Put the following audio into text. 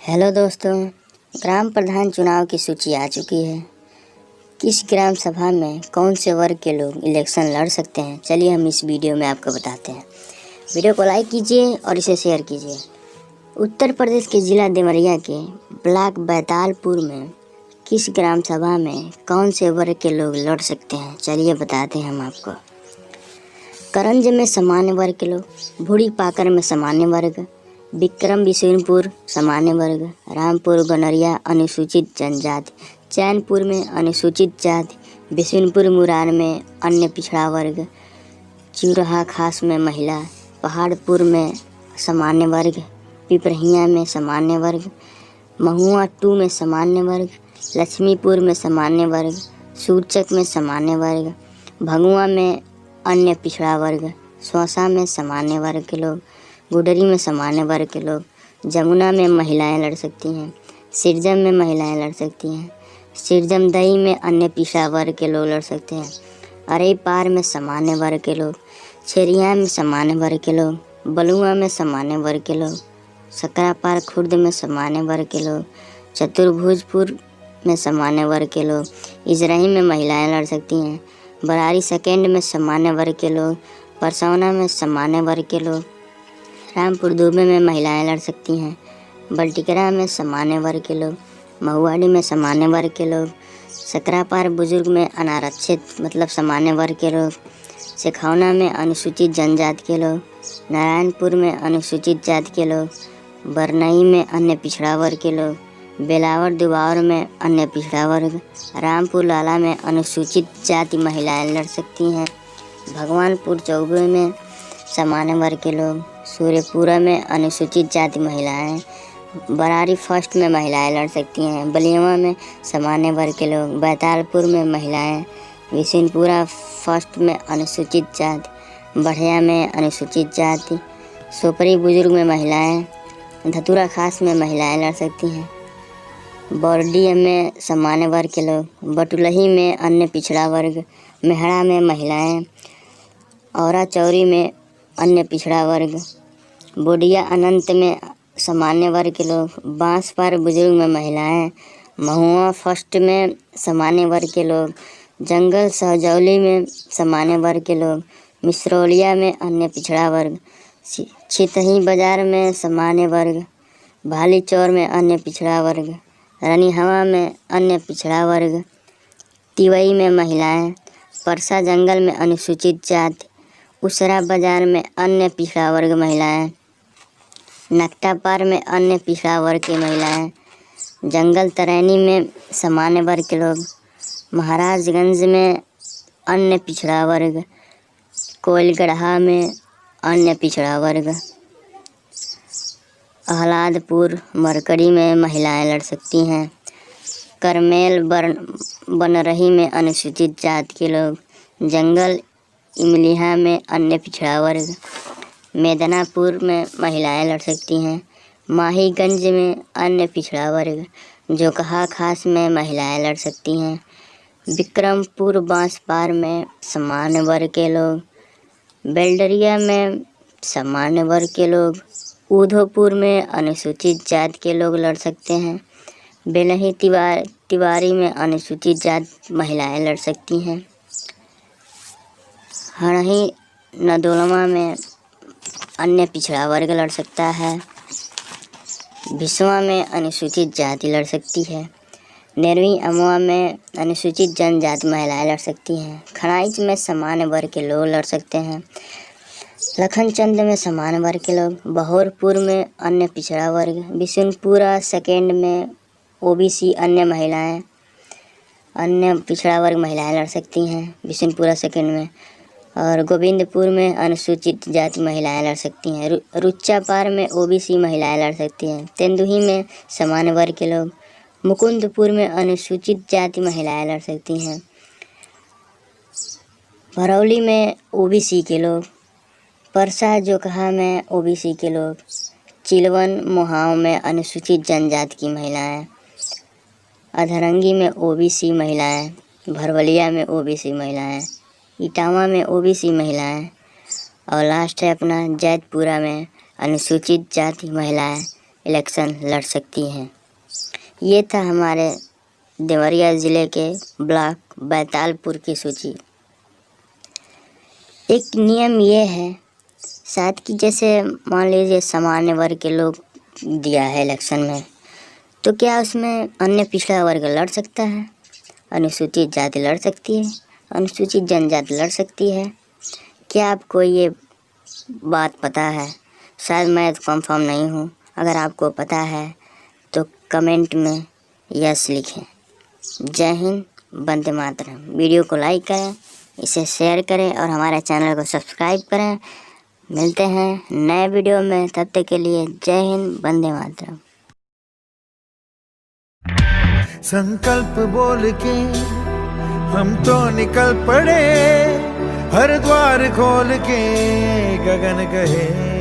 Hello दोस्तों, ग्राम प्रधान चुनाव की सूची आ चुकी है। किस ग्राम सभा में कौन से वर्ग के लोग इलेक्शन लड़ सकते हैं, चलिए हम इस वीडियो में आपको बताते हैं। वीडियो को लाइक कीजिए और इसे शेयर कीजिए। उत्तर प्रदेश के ज़िला देवरिया के ब्लॉक बैतालपुर में किस ग्राम सभा में कौन से वर्ग के लोग लड़ सकते हैं, चलिए बताते हैं हम आपको। करंज में सामान्य वर्ग के लोग, भूड़ी पाकर में सामान्य वर्ग, विक्रम बिशुनपुर सामान्य वर्ग, रामपुर गनरिया अनुसूचित जनजाति, चैनपुर में अनुसूचित जाति, बिशुनपुर मुरार में अन्य पिछड़ा वर्ग, चिरहा खास में महिला, पहाड़पुर में सामान्य वर्ग, पिपरहिया में सामान्य वर्ग, महुआ 2 में सामान्य वर्ग, लक्ष्मीपुर में सामान्य वर्ग, सूरचक में सामान्य वर्ग, भगुआ में अन्य पिछड़ा वर्ग, सौसा में सामान्य वर्ग के लोग, गुडरी में सामान्य वर्ग के लोग, जमुना में महिलाएं लड़ सकती हैं, सिरजम में महिलाएं लड़ सकती हैं, सिरजम दही में अन्य पिछड़ा वर्ग के लोग लड़ सकते हैं, अरई पार में सामान्य वर्ग के लोग, छेरिया में सामान्य वर्ग के लोग, बलुआ में सामान्य वर्ग के लोग, सकरा पार खुर्द में सामान्य वर्ग के लोग, चतुर्भुजपुर में सामान्य वर्ग के लोग, इजराही में महिलाएं लड़ सकती हैं, बरारी सेकेंड में सामान्य वर्ग के लोग, परसौना में सामान्य वर्ग के लोग, रामपुर दुबे में महिलाएं लड़ सकती हैं, बल्टिकरा में सामान्य वर्ग के लोग, महुआड़ी में सामान्य वर्ग के लोग, सकरापार बुजुर्ग में अनारक्षित मतलब सामान्य वर्ग के लोग, सिखौना में अनुसूचित जनजाति के लोग, नारायणपुर में अनुसूचित जाति के लोग, बरनई में अन्य पिछड़ा वर्ग के लोग, बेलावर दुबावर में अन्य पिछड़ा वर्ग, रामपुर लाला में अनुसूचित जाति महिलाएं लड़ सकती हैं, भगवानपुर चौबे में सामान्य वर्ग के लोग, सूर्यपुरा में अनुसूचित जाति महिलाएं, बरारी फर्स्ट में महिलाएं लड़ सकती हैं, बलियावा में सामान्य वर्ग के लोग, बैतालपुर में महिलाएं, विशुनपुरा फर्स्ट में अनुसूचित जाति, बढ़िया में अनुसूचित जाति, सोपरी बुजुर्ग में महिलाएं, धतूरा खास में महिलाएं लड़ सकती हैं, बौरडी में सामान्य वर्ग के लोग, बटुलही में अन्य पिछड़ा वर्ग, मेहड़ा में महिलाएं, औरा चौरी में अन्य पिछड़ा वर्ग, बोडिया अनंत में सामान्य वर्ग के लोग, बांसपार बुजुर्ग में महिलाएं, महुआ फर्स्ट में सामान्य वर्ग के लोग, जंगल सहजौली में सामान्य वर्ग के लोग, मिसरौलिया में अन्य पिछड़ा वर्ग, छितही बाजार में सामान्य वर्ग, भाली चौर में अन्य पिछड़ा वर्ग, रनिहवा में अन्य पिछड़ा वर्ग, तिवई में महिलाएं, परसा जंगल में अनुसूचित जाति, उसरा बाजार में अन्य पिछड़ा वर्ग महिलाएं, नकटा पार में अन्य पिछड़ा वर्ग की महिलाएं, जंगल तरैनी में सामान्य वर्ग के लोग, महाराजगंज में अन्य पिछड़ा वर्ग, कोयलगढ़ा में अन्य पिछड़ा वर्ग, आह्लादपुर मरकड़ी में महिलाएं लड़ सकती हैं, करमेल बनरही में अनुसूचित जाति के लोग, जंगल इमलिहा में अन्य पिछड़ा वर्ग, मेदनापुर में महिलाएं लड़ सकती हैं, माहीगंज में अन्य पिछड़ा वर्ग, जोकहा खास में महिलाएं लड़ सकती हैं, विक्रमपुर बांसपार में सामान्य वर्ग के लोग, बेल्डरिया में सामान्य वर्ग के लोग, उधोपुर में अनुसूचित जाति के लोग लड़ सकते हैं, बेलही तिवारी में अनुसूचित जाति महिलाएं लड़ सकती हैं, हरही नदोलमा में अन्य पिछड़ा वर्ग लड़ सकता है, भिसवा में अनुसूचित जाति लड़ सकती है, नेरवी अमवा में अनुसूचित जनजाति महिलाएं लड़ सकती हैं, खनाइच में सामान्य वर्ग के लोग लड़ सकते हैं, लखनचंद में सामान्य वर्ग के लोग, बहोरपुर में अन्य पिछड़ा वर्ग, बिशुनपुरा सेकेंड में ओबीसी अन्य पिछड़ा वर्ग महिलाएं लड़ सकती हैं बिशुनपुरा सेकेंड में, और गोविंदपुर में अनुसूचित जाति महिलाएं लड़ सकती हैं, रुच्चा पार में ओबीसी महिलाएं लड़ सकती हैं, तेंदुही में सामान्य वर्ग के लोग, मुकुंदपुर में अनुसूचित जाति महिलाएं लड़ सकती हैं, भरौली में ओबीसी के लोग, परसा जोकहा में ओबीसी के लोग, चिलवन मोहाव में अनुसूचित जनजाति की महिलाएं, अधरंगी में ओबीसी महिलाएं, भरवलिया में ओबीसी महिलाएं, इटावा में ओबीसी महिलाएं, और लास्ट है अपना जैतपुरा में अनुसूचित जाति महिलाएं इलेक्शन लड़ सकती हैं। ये था हमारे देवरिया ज़िले के ब्लॉक बैतालपुर की सूची। एक नियम ये है, शायद कि जैसे मान लीजिए सामान्य वर्ग के लोग दिया है इलेक्शन में, तो क्या उसमें अन्य पिछड़ा वर्ग लड़ सकता है? अनुसूचित जाति लड़ सकती है, अनुसूचित जनजाति लड़ सकती है। क्या आपको ये बात पता है? शायद मैं कंफर्म नहीं हूँ। अगर आपको पता है तो कमेंट में यस लिखें। जय हिंद, वंदे मातरम। वीडियो को लाइक करें, इसे शेयर करें और हमारे चैनल को सब्सक्राइब करें। मिलते हैं नए वीडियो में, तब तक के लिए जय हिंद, वंदे मातरम। संकल्प बोल के हम तो निकल पड़े, हर द्वार खोल के गगन कहे